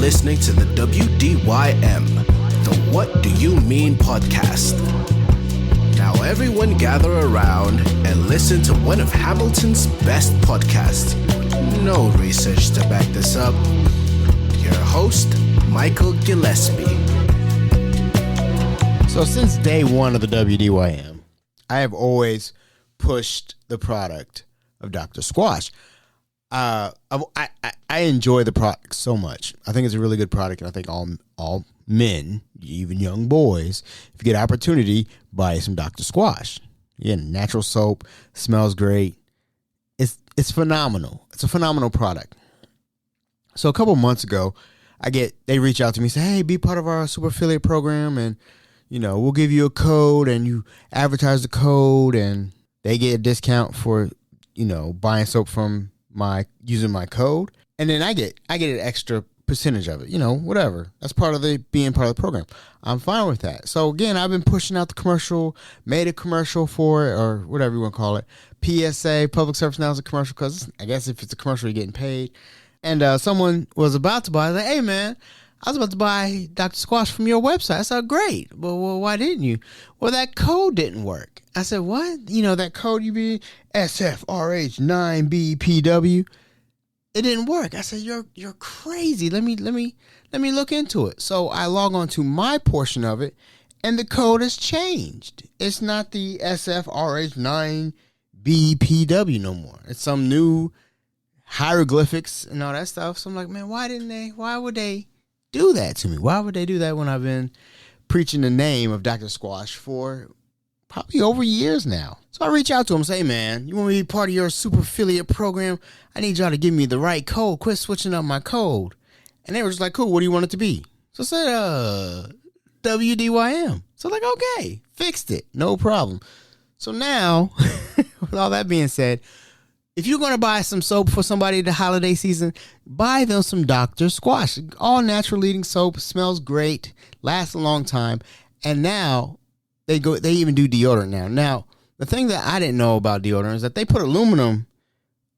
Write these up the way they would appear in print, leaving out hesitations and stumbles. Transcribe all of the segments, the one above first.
listening to the WDYM, the What Do You Mean podcast. Now everyone gather around and listen to one of Hamilton's best podcasts. No research to back this up. Your host, Michael Gillespie. So since day one of the WDYM, I have always pushed the product of Dr. Squatch. I enjoy the product so much. I think it's a really good product, and I think all men, even young boys, if you get opportunity, buy some Dr. Squatch. Again, natural soap, smells great. It's phenomenal. It's a phenomenal product. So a couple months ago, they reach out to me and say, hey, be part of our super affiliate program, and we'll give you a code, and you advertise the code, and they get a discount for buying soap from using my code, and then I get an extra percentage of it, whatever. That's part of being part of the program. I'm fine with that. So again, I've been pushing out the commercial, made a commercial for it, or whatever you want to call it. PSA, public service announcement commercial, because I guess if it's a commercial, you're getting paid. And someone was about to buy. I was like, hey man, I was about to buy Dr. Squatch from your website. I said, great. Well, why didn't you? Well, that code didn't work. I said, what? That code you be SFRH9BPW. It didn't work. I said, you're crazy. Let me look into it. So I log on to my portion of it, and the code has changed. It's not the SFRH9BPW no more. It's some new hieroglyphics and all that stuff. So I'm like, man, why would they do that to me? Why would they do that when I've been preaching the name of Dr. Squatch for probably over years now? So I reach out to him and say, hey man, you want me to be part of your super affiliate program? I need y'all to give me the right code. Quit switching up my code. And they were just like, cool, what do you want it to be? So I said, WDYM. So like, okay, fixed it. No problem. So now, with all that being said, if you're going to buy some soap for somebody the holiday season, buy them some Dr. Squatch. All natural leading soap, smells great, lasts a long time. And now they even do deodorant now. Now, the thing that I didn't know about deodorant is that they put aluminum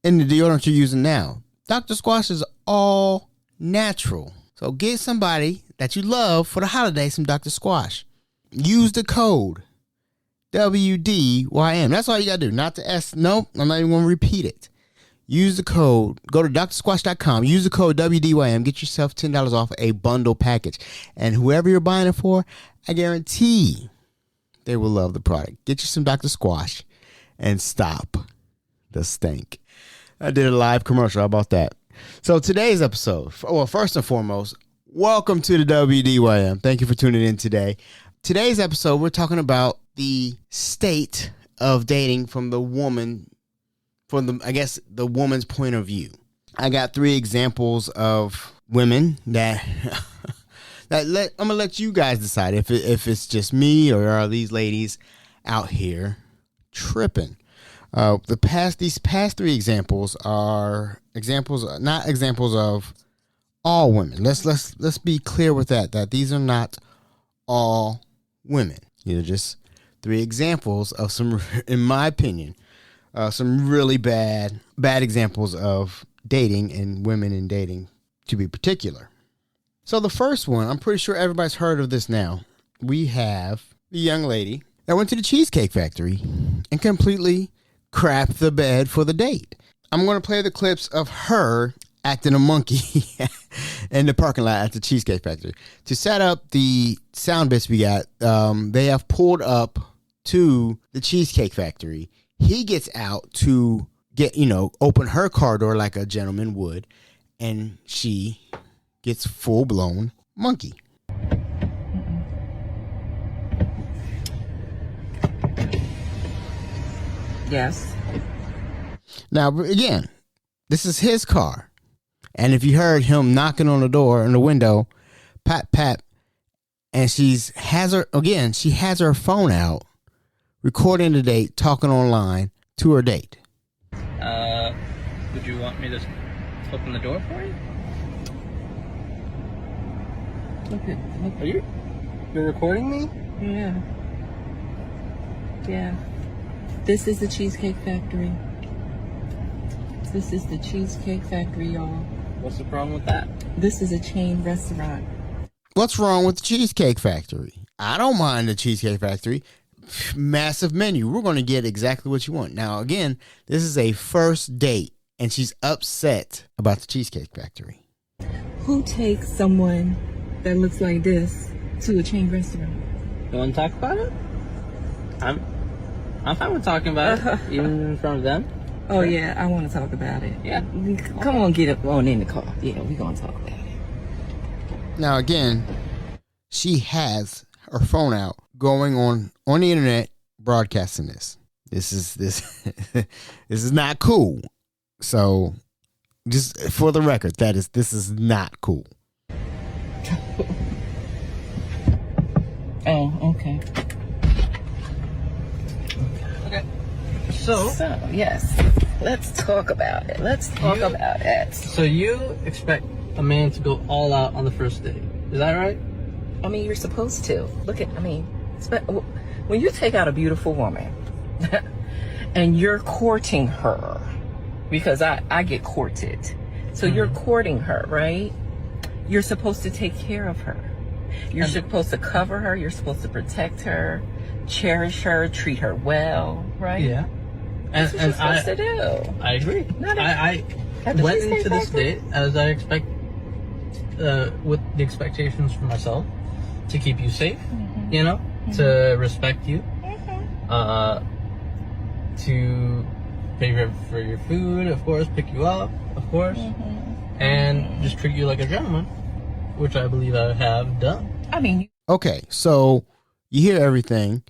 in the deodorant you're using now. Dr. Squatch is all natural. So get somebody that you love for the holiday some Dr. Squatch. Use the code WDYM. That's all you got to do. Not the S. Nope. I'm not even going to repeat it. Use the code. Go to drsquatch.com. Use the code WDYM. Get yourself $10 off a bundle package. And whoever you're buying it for, I guarantee they will love the product. Get you some Dr. Squatch and stop the stink. I did a live commercial. How about that? So today's episode, well, first and foremost, welcome to the WDYM. Thank you for tuning in today. Today's episode, we're talking about the state of dating from the woman's point of view. I got 3 examples of women that I'm gonna let you guys decide if it's just me or are these ladies out here tripping. These past 3 examples are not examples of all women. Let's be clear with that these are not all women. These are just 3 examples of some, in my opinion, some really bad examples of dating and women in dating, to be particular. So the first one, I'm pretty sure everybody's heard of this now. We have the young lady that went to the Cheesecake Factory and completely crapped the bed for the date. I'm going to play the clips of her acting a monkey in the parking lot at the Cheesecake Factory. To set up the sound bits we got, they have pulled up to the Cheesecake Factory. He gets out to open her car door like a gentleman would, and she gets full-blown monkey. Yes. Now, again, this is his car. And if you heard him knocking on the door and the window, pat, pat, and she has her phone out, recording the date, talking online to her date. Would you want me to open the door for you? Okay. Are you recording me? Yeah. This is the Cheesecake Factory. This is the Cheesecake Factory, y'all. What's the problem with that? This is a chain restaurant. What's wrong with the Cheesecake Factory? I don't mind the Cheesecake Factory. Massive menu. We're going to get exactly what you want. Now, again, this is a first date, and she's upset about the Cheesecake Factory. Who takes someone that looks like this to a chain restaurant? You want to talk about it? I'm fine with talking about it, even in front of them. Oh, yeah, I want to talk about it. Yeah. Come on, get up on in the car. Yeah, we're going to talk about it. Now, again, she has her phone out, going on the internet, broadcasting this. This this is not cool. So, just for the record, this is not cool. Oh, okay. Okay. So, yes, let's talk about it. Let's talk about it. So you expect a man to go all out on the first date. Is that right? I mean, you're supposed to. When you take out a beautiful woman and you're courting her, because I get courted. So you're courting her, right? You're supposed to take care of her. You're supposed to cover her. You're supposed to protect her, cherish her, treat her well, right? Yeah. That's what you're supposed to do. I agree. I At the went Cheesecake into this Factory? date as I expect, with the expectations for myself, to keep you safe, you know, to respect you, to pay for your food, of course, pick you up, of course, and just treat you like a gentleman, which I believe I have done. I mean, Okay, so you hear everything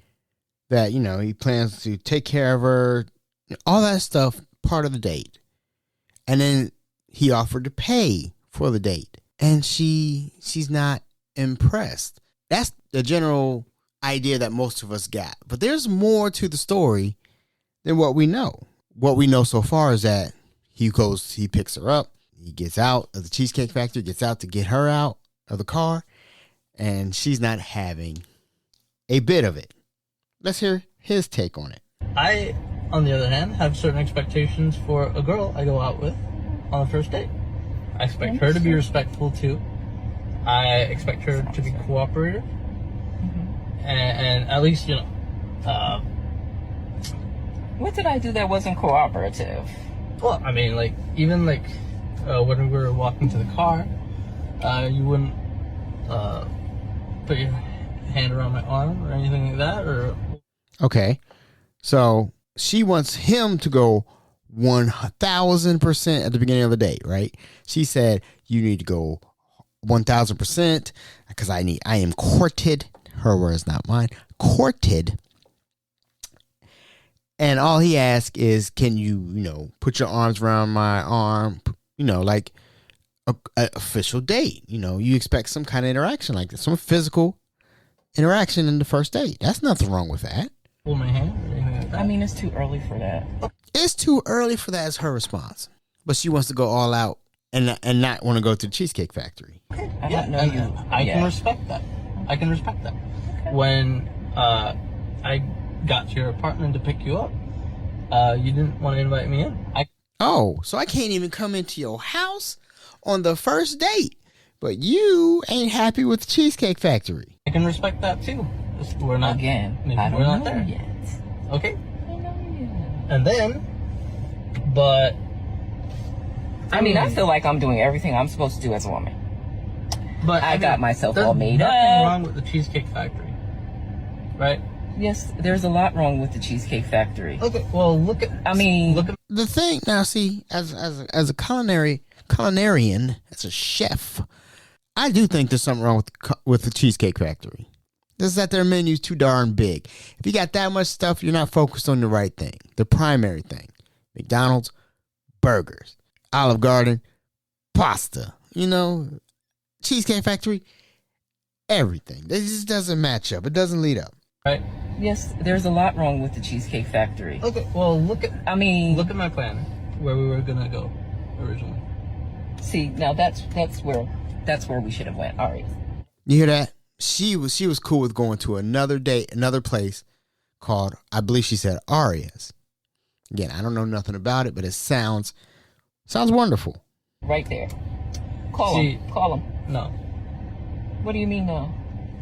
that, he plans to take care of her, all that stuff, part of the date. And then he offered to pay for the date. And she's not impressed. That's the general idea that most of us got. But there's more to the story than what we know. What we know so far is that he picks her up, he gets out of the Cheesecake Factory, gets out to get her out of the car, and she's not having a bit of it. Let's hear his take on it. I, on the other hand, have certain expectations for a girl I go out with on the first date. I expect her to be respectful too. I expect her to be cooperative, and at least what did I do that wasn't cooperative? well, I mean, even when we were walking to the car, you wouldn't put your hand around my arm or anything like that, or Okay, so she wants him to go 1,000% at the beginning of the date, right? She said, you need to go 1,000% because I am courted. Her words, not mine. Courted. And all he asks is, can you, put your arms around my arm, like a official date. You expect some kind of interaction like this, some physical interaction in the first date. That's nothing wrong with that. hold my hand or anything like that. I mean, it's too early for that. It's too early for that, is her response. But she wants to go all out and not want to go to the Cheesecake Factory. I don't know you. I can respect that. I can respect that. When I got to your apartment to pick you up, you didn't want to invite me in. Oh, so I can't even come into your house on the first date, but you ain't happy with the Cheesecake Factory. I can respect that too. We're not Again, maybe I don't we're not know there yet. Okay, I don't know yet. and then, but I mean, I feel like I'm doing everything I'm supposed to do as a woman. But I got myself all made Nothing up. wrong with the Cheesecake Factory, right? Yes, there's a lot wrong with the Cheesecake Factory. Okay, well look at. I mean, look at. The thing now, see, as a culinarian, as a chef, I do think there's something wrong with the Cheesecake Factory. This is that their menu's too darn big. If you got that much stuff, you're not focused on the right thing, the primary thing. McDonald's, burgers, Olive Garden, pasta. Cheesecake Factory, everything. It just doesn't match up. It doesn't lead up. Right. yes, there's a lot wrong with the Cheesecake Factory. Okay, well look at. I mean, Look at my plan, where we were gonna go originally. see, now that's where we should have went. All right. You hear that? She was cool with going to another place called, I believe she said, Aria's. Again, I don't know nothing about it, but it sounds wonderful. Right there. Call him. No. What do you mean no?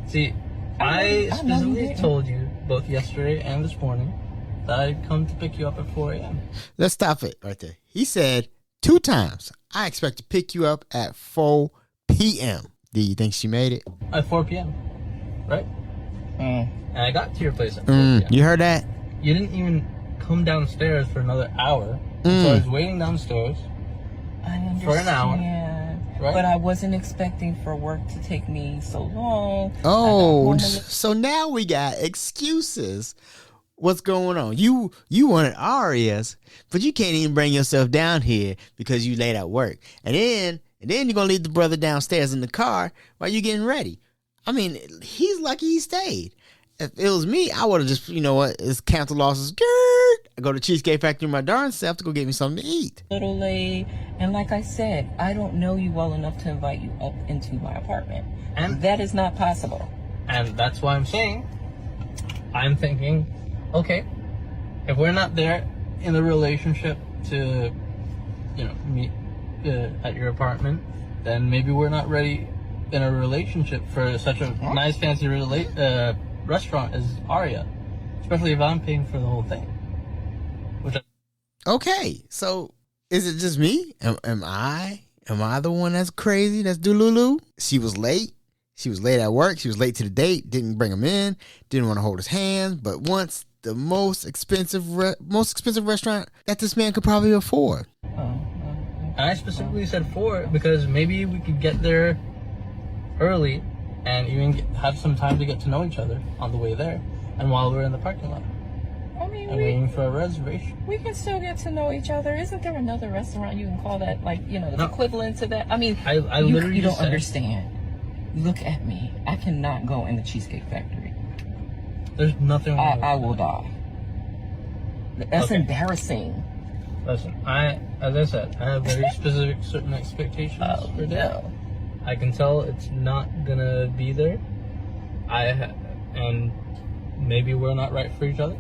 See, I specifically told you both yesterday and this morning that I'd come to pick you up at 4 a.m. Let's stop it right there. He said 2 times, I expect to pick you up at 4 p.m. Do you think she made it? At 4 p.m. Right? And I got to your place at 4 p.m. You heard that? You didn't even come downstairs for another hour. So I was waiting downstairs I understand. for an hour. Right? But I wasn't expecting for work to take me so long. Oh, so now we got excuses. What's going on? You wanted Arias, but you can't even bring yourself down here because you late at work. And then you're going to leave the brother downstairs in the car while you're getting ready. I mean, he's lucky he stayed. If it was me, I would have just, you know what, it's cancel losses. I go to Cheesecake Factory my darn self to go get me something to eat. A little late. And like I said, I don't know you well enough to invite you up into my apartment. And that is not possible. And that's why I'm saying, I'm thinking, okay, if we're not there in the relationship to, you know, meet at your apartment, then maybe we're not ready in a relationship for such a nice, fancy restaurant as Aria, especially if I'm paying for the whole thing. Okay, so is it just me? Am I the one that's crazy? That's Dululu? She was late. She was late at work. She was late to the date. Didn't bring him in. Didn't want to hold his hand. But once the most expensive restaurant that this man could probably afford. And I specifically said 4 because maybe we could get there early and even have some time to get to know each other on the way there and while we're in the parking lot. I mean, and waiting for a reservation. We can still get to know each other. Isn't there another restaurant you can call that, like, you know, the equivalent to that? I mean, I literally you don't understand. Look at me. I cannot go in the Cheesecake Factory. There's nothing wrong with I will die. That's embarrassing. Listen, as I said, I have very specific certain expectations for that. No. I can tell it's not gonna be there. And maybe we're not right for each other.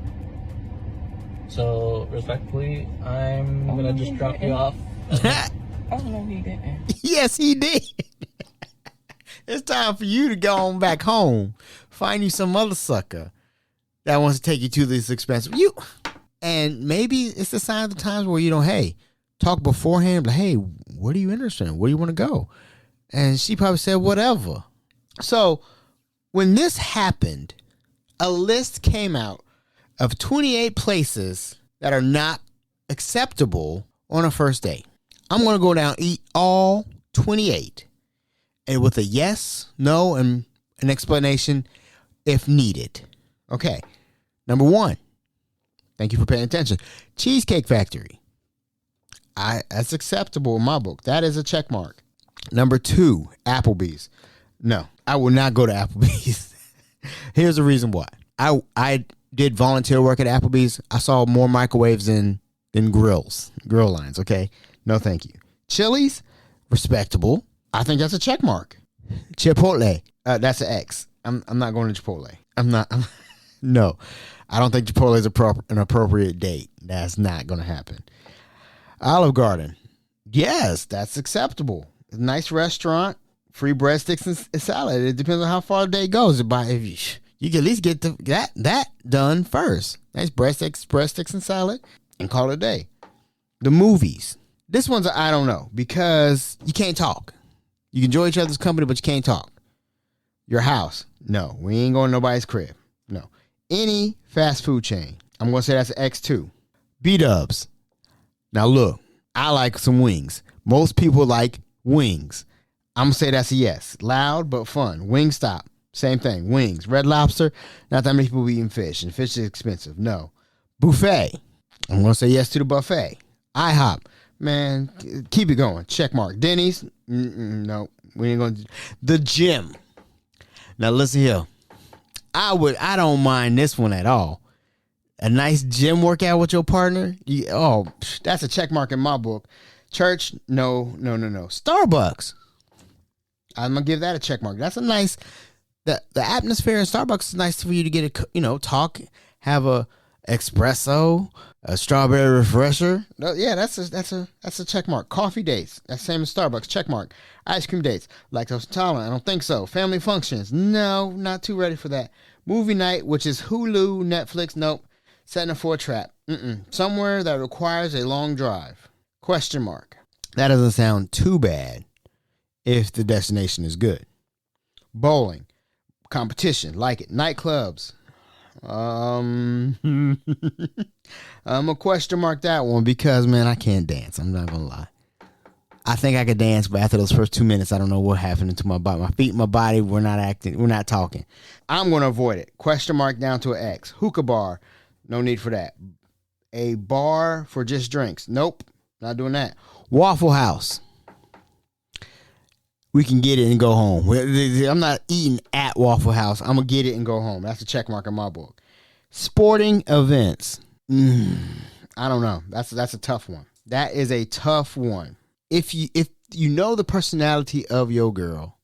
So respectfully, I'm gonna just drop you off. Oh no, he didn't. Yes, he did. It's time for you to go on back home. Find you some other sucker that wants to take you to this expensive. And maybe it's the sign of the times where you don't, hey, talk beforehand. Like, hey, what are you interested in? Where do you want to go? And she probably said, whatever. So when this happened, a list came out of 28 places that are not acceptable on a first date. I'm going to go down, eat all 28. And with a yes, no, and an explanation if needed. Okay. Number 1. Thank you for paying attention. Cheesecake Factory. That's acceptable in my book. That is a check mark. Number 2, Applebee's. No, I will not go to Applebee's. Here's the reason why. I did volunteer work at Applebee's. I saw more microwaves than grill lines. Okay. No, thank you. Chili's, respectable. I think that's a check mark. Chipotle, that's an X. I'm not going to Chipotle. No, I don't think Chipotle is an appropriate date. That's not going to happen. Olive Garden, yes, that's acceptable. Nice restaurant, free breadsticks and salad. It depends on how far the day goes. If you can at least get that done first. Nice breadsticks and salad, and call it a day. The movies. This one's I don't know because you can't talk. You can enjoy each other's company, but you can't talk. Your house. No, we ain't going to nobody's crib. No. Any fast food chain. I'm going to say that's an X2. B-dubs. Now look, I like some wings. Most people like wings. I'm going to say that's a yes. Loud, but fun. Wingstop. Same thing. Wings. Red Lobster. Not that many people eating fish, and fish is expensive. No. Buffet. I'm going to say yes to the buffet. IHOP. Man, keep it going. Check mark. Denny's. No, we ain't going to. The gym. Now listen here. I don't mind this one at all. A nice gym workout with your partner. That's a check mark in my book. Church. No. Starbucks. I'm gonna give that a check mark. That's a nice. The atmosphere in Starbucks is nice for you to get talk, have a espresso, A strawberry refresher. No, yeah, that's a check mark. Coffee dates. That's same as Starbucks. Check mark. Ice cream dates. Lactose intolerant. I don't think so. Family functions. No, not too ready for that. Movie night, which is Hulu, Netflix. Nope. Setting up for a trap. Somewhere that requires a long drive. Question mark. That doesn't sound too bad if the destination is good. Bowling. Competition. Like it. Nightclubs. I'm a question mark that one because, man, I can't dance. I'm not gonna lie. I think I could dance, but after those first 2 minutes, I don't know what happened to my body. My feet, my body, we're not acting. We're not talking. I'm gonna avoid it. Question mark down to an X. Hookah bar. No need for that. A bar for just drinks. Nope. Not doing that. Waffle House. We can get it and go home. I'm not eating at Waffle House. I'm going to get it and go home. That's a check mark in my book. Sporting events. I don't know. That's a tough one. That is a tough one. If you know the personality of your girl,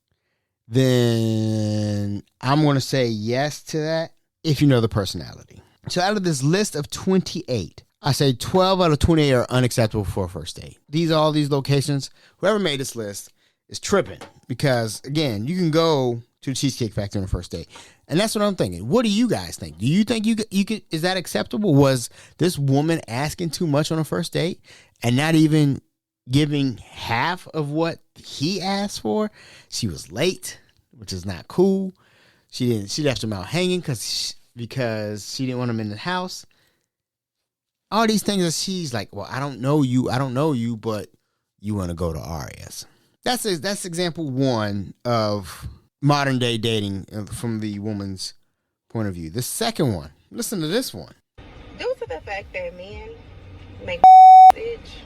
then I'm going to say yes to that if you know the personality. So out of this list of 28, I say 12 out of 28 are unacceptable for a first date. All these locations, whoever made this list is tripping because, again, you can go to the Cheesecake Factory on the first date. And that's what I'm thinking. What do you guys think? Do you think you could, is that acceptable? Was this woman asking too much on a first date and not even giving half of what he asked for? She was late, which is not cool. She left him out hanging because she didn't want him in the house. All these things that she's like, well, I don't know you, but you want to go to Arias. That's example one of modern day dating from the woman's point of view. The second one, listen to this one. Due to the fact that men make itch,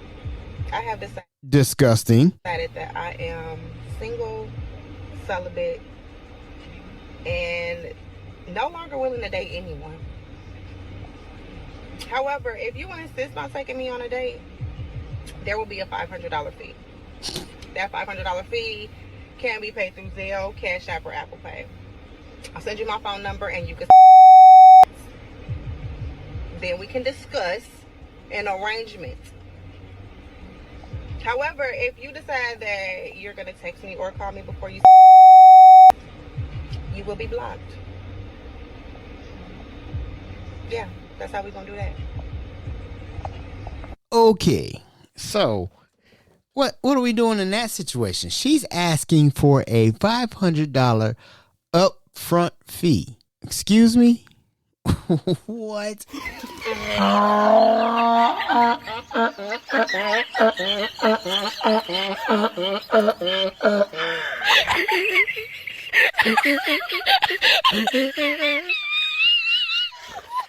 I have decided disgusting that I am single, celibate, and no longer willing to date anyone. However, if you insist on taking me on a date, there will be a $500 fee. That $500 fee can be paid through Zelle, Cash App, or Apple Pay. I'll send you my phone number and you can then we can discuss an arrangement. However, if you decide that you're going to text me or call me before you will be blocked. Yeah, that's how we're going to do that. Okay, so what are we doing in that situation? She's asking for a $500 upfront fee. Excuse me? What?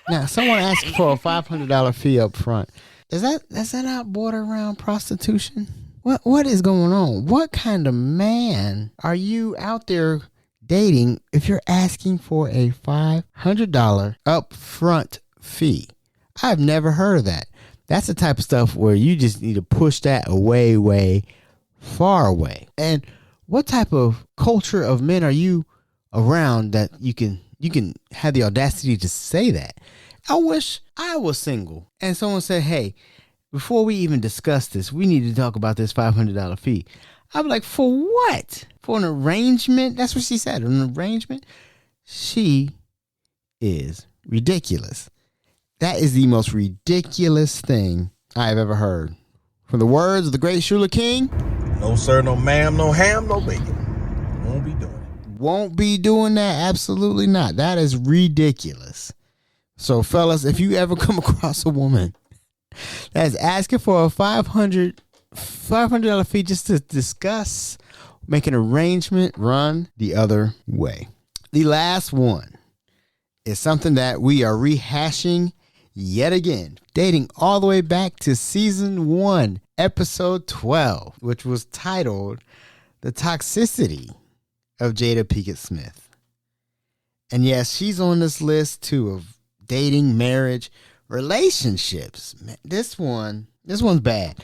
Now, someone asking for a $500 fee up front. Does that not border around prostitution? What is going on? What kind of man are you out there dating if you're asking for a $500 upfront fee? I've never heard of that. That's the type of stuff where you just need to push that away, way far away. And what type of culture of men are you around that you can have the audacity to say that? I wish I was single and someone said, hey, before we even discuss this, we need to talk about this $500 fee. I'd be like, for what? For an arrangement? That's what she said, an arrangement? She is ridiculous. That is the most ridiculous thing I've ever heard. From the words of the great Shula King. No sir, no ma'am, no ham, no bacon. Won't be doing it. Won't be doing that. Absolutely not. That is ridiculous. So fellas, if you ever come across a woman that's asking for a $500 fee just to discuss, make an arrangement, run the other way. The last one is something that we are rehashing yet again, dating all the way back to season 1, episode 12, which was titled The Toxicity of Jada Pickett Smith. And yes, she's on this list too of dating, marriage, relationships. This one's bad.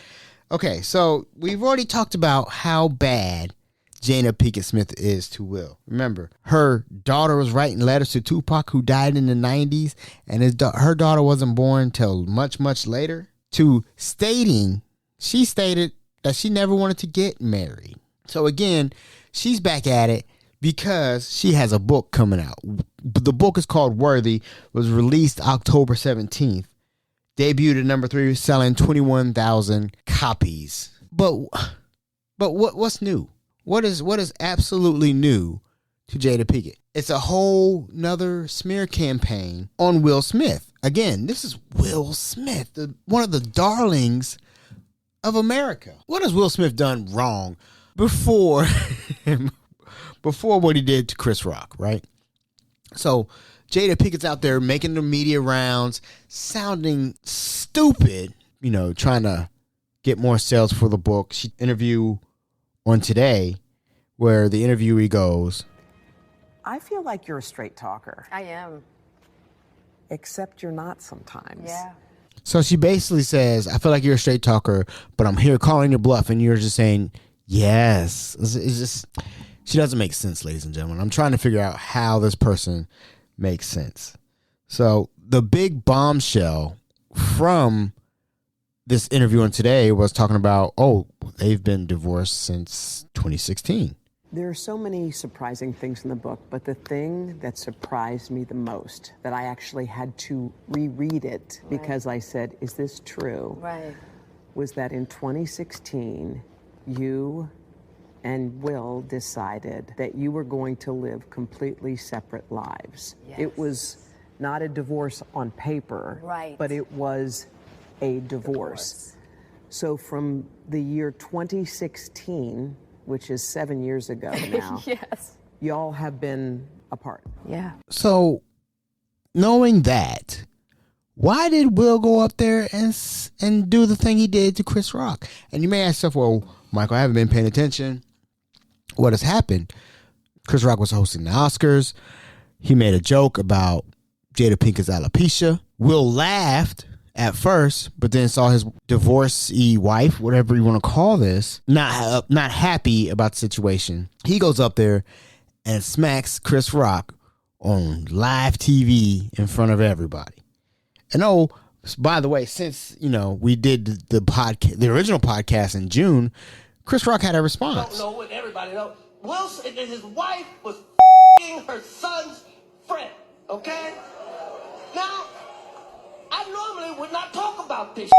Okay, so we've already talked about how bad Jada Pickett Smith is to Will. Remember, her daughter was writing letters to Tupac, who died in the 90s, and her daughter wasn't born till much, much later, to she stated that she never wanted to get married. So again, she's back at it because she has a book coming out. The book is called Worthy, was released October 17th, debuted at number 3, selling 21,000 copies. But what's new? What is absolutely new to Jada Pickett? It's a whole nother smear campaign on Will Smith. Again, this is Will Smith, one of the darlings of America. What has Will Smith done wrong before what he did to Chris Rock, right? So Jada Pickett's out there making the media rounds, sounding stupid, trying to get more sales for the book. She interviewed on Today, where the interviewee goes, I feel like you're a straight talker. I am. Except you're not sometimes. Yeah. So she basically says, I feel like you're a straight talker, but I'm here calling your bluff, and you're just saying, yes. It's just, she doesn't make sense, ladies and gentlemen. I'm trying to figure out how this person makes sense. So the big bombshell from this interview on Today was talking about, they've been divorced since 2016. There are so many surprising things in the book, but the thing that surprised me the most, that I actually had to reread it because I said, is this true? Right. Was that in 2016, you and Will decided that you were going to live completely separate lives. Yes. It was not a divorce on paper, right, but it was a divorce. So from the year 2016, which is 7 years ago now, yes, y'all have been apart. Yeah. So knowing that, why did Will go up there and do the thing he did to Chris Rock? And you may ask yourself, well, Michael, I haven't been paying attention. What has happened? Chris Rock was hosting the Oscars. He made a joke about Jada Pinkett's alopecia. Will laughed at first, but then saw his divorcee wife, whatever you want to call this, not happy about the situation. He goes up there and smacks Chris Rock on live TV in front of everybody. And by the way, since we did the original podcast in June, Chris Rock had a response. I don't know what everybody knows. Wilson and his wife was her son's friend. Okay. Now, I normally would not talk about this,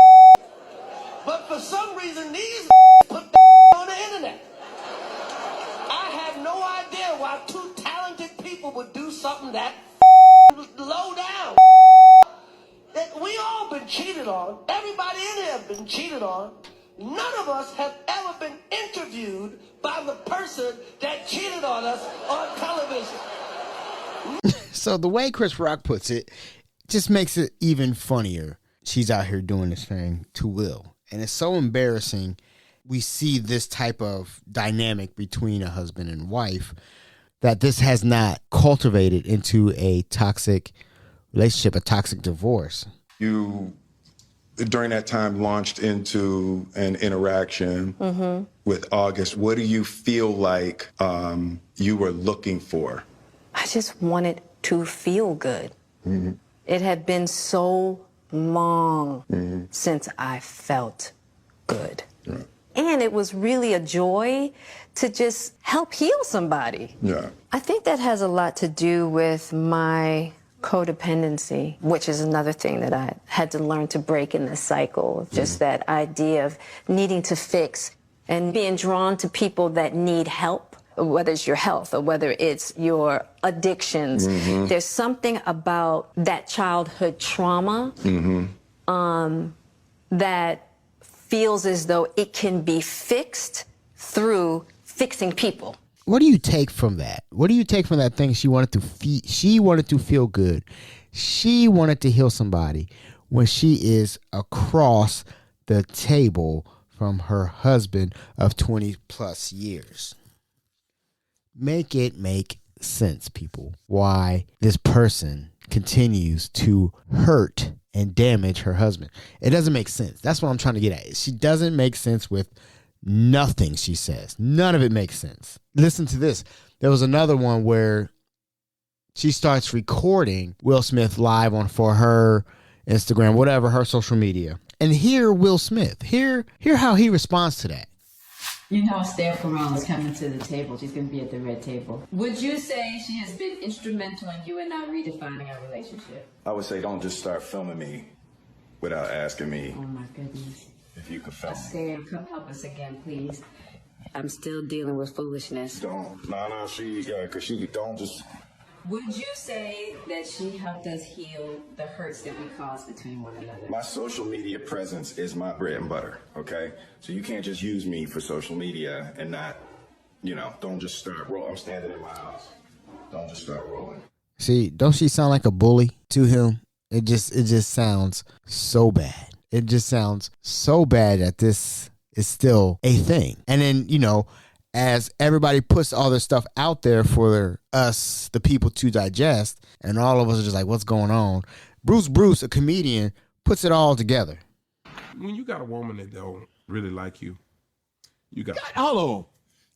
but for some reason these put on the internet. I have no idea why two talented people would do something that low down. That we all been cheated on. Everybody in here have been cheated on. None of us have ever been interviewed by the person that cheated on us on television. So the way Chris Rock puts it just makes it even funnier. She's out here doing this thing to Will. And it's so embarrassing. We see this type of dynamic between a husband and wife that this has not cultivated into a toxic relationship, a toxic divorce. You, during that time, launched into an interaction with August. What do you feel like you were looking for? I just wanted to feel good. Mm-hmm. It had been so long since I felt good. Right. And it was really a joy to just help heal somebody. Yeah. I think that has a lot to do with my codependency, which is another thing that I had to learn to break in this cycle. Just that idea of needing to fix and being drawn to people that need help, whether it's your health or whether it's your addictions. There's something about that childhood trauma that feels as though it can be fixed through fixing people. What do you take from that? What do you take from that thing? She wanted to feel good. She wanted to heal somebody when she is across the table from her husband of 20 plus years. Make it make sense, people. Why this person continues to hurt and damage her husband. It doesn't make sense. That's what I'm trying to get at. She doesn't make sense with Nothing she says. None of it makes sense. Listen to this. There was another one where she starts recording Will Smith live for her Instagram, whatever, her social media. And hear Will Smith. Hear how he responds to that. You know, Steph Ferrall is coming to the table. She's going to be at the red table. Would you say she has been instrumental in you and I redefining our relationship? I would say don't just start filming me without asking me. Oh, my goodness. If you could film me. Sam, come help us again, please. I'm still dealing with foolishness. Don't. No, because she don't just. Would you say that she helped us heal the hurts that we caused between one another? My social media presence is my bread and butter, okay? So you can't just use me for social media and not, don't just start rolling. I'm standing in my house. Don't just start rolling. See, don't she sound like a bully to him? It just sounds so bad. It just sounds so bad that this is still a thing. And then, as everybody puts all their stuff out there for us, the people, to digest, and all of us are just like, what's going on? Bruce, a comedian, puts it all together. When you got a woman that don't really like you, you got... Hold on.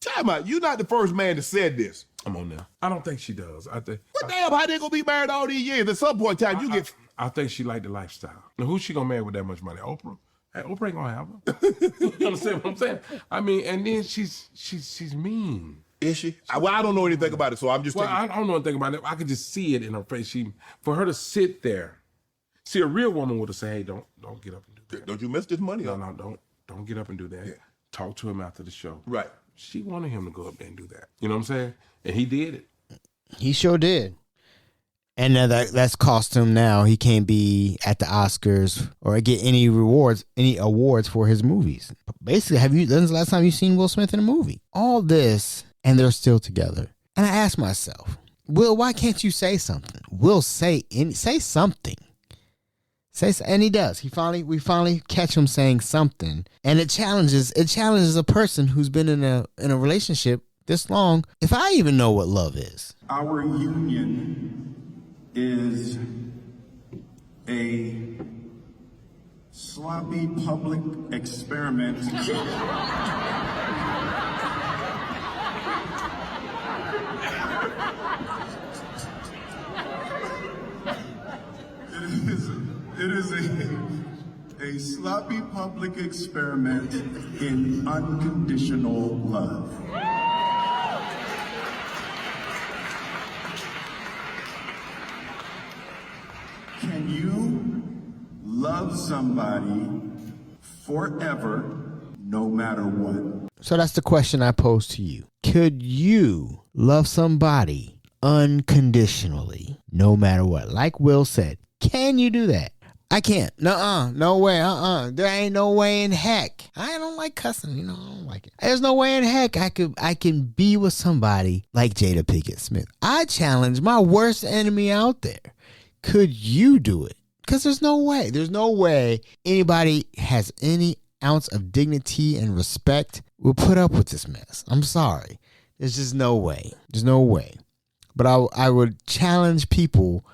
Time out. You're not the first man that said this. I'm on there. I don't think she does. Damn, how they gonna be married all these years? At some point in time, I think she like the lifestyle. Now, who's she gonna marry with that much money? Oprah? Hey, Oprah ain't gonna have her. You understand what I'm saying? I mean, and then she's mean. Is she? Well, I don't know anything about it, so I'm just. I don't know anything about it. I could just see it in her face. For her to sit there, see, a real woman would have said, "Hey, don't get up and do that. Don't you miss this money? No, don't get up and do that. Yeah. Talk to him after the show." Right. She wanted him to go up there and do that. You know what I'm saying? And he did it. He sure did. And that's cost him now. He can't be at the Oscars or get any awards for his movies. Basically, when's the last time you seen Will Smith in a movie? All this, and they're still together. And I ask myself, Will, why can't you say something? Will say something. And he does. We finally catch him saying something, and it challenges a person who's been in a relationship this long. If I even know what love is, Our union is a sloppy public experiment. It is a sloppy public experiment in unconditional love. Can you love somebody forever, no matter what? So that's the question I pose to you. Could you love somebody unconditionally, no matter what? Like Will said, can you do that? I can't. No way. There ain't no way in heck. I don't like cussing. I don't like it. There's no way in heck I can be with somebody like Jada Pickett Smith. I challenge my worst enemy out there. Could you do it? Because there's no way. There's no way anybody has any ounce of dignity and respect will put up with this mess. I'm sorry. There's just no way. There's no way. But I would challenge people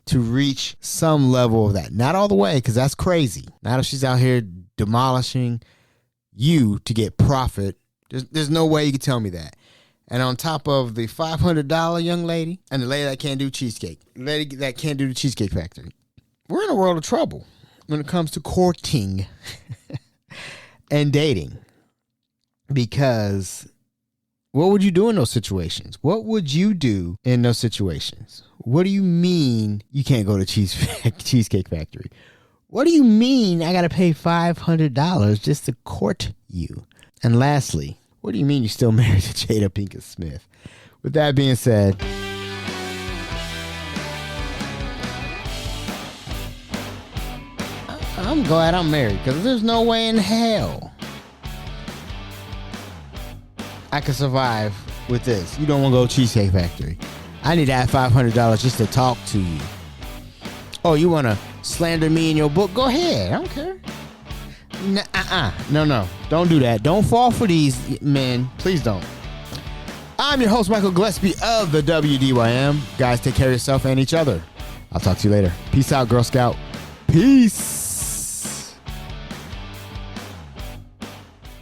to reach some level of that. Not all the way, because that's crazy. Not if she's out here demolishing you to get profit. There's no way you can tell me that. And on top of the $500 young lady and the lady that can't do cheesecake, lady that can't do the Cheesecake Factory, we're in a world of trouble when it comes to courting and dating. Because what would you do in those situations? What would you do in those situations? What do you mean you can't go to Cheesecake Factory? What do you mean I got to pay $500 just to court you? And lastly, what do you mean you're still married to Jada Pinkett Smith? With that being said, I'm glad I'm married, because there's no way in hell I can survive with this. You don't want to go to Cheesecake Factory. I need to add $500 just to talk to you. Oh, you want to slander me in your book? Go ahead. I don't care. No. Don't do that. Don't fall for these men. Please don't. I'm your host, Michael Gillespie of the WDYM. Guys, take care of yourself and each other. I'll talk to you later. Peace out, Girl Scout. Peace.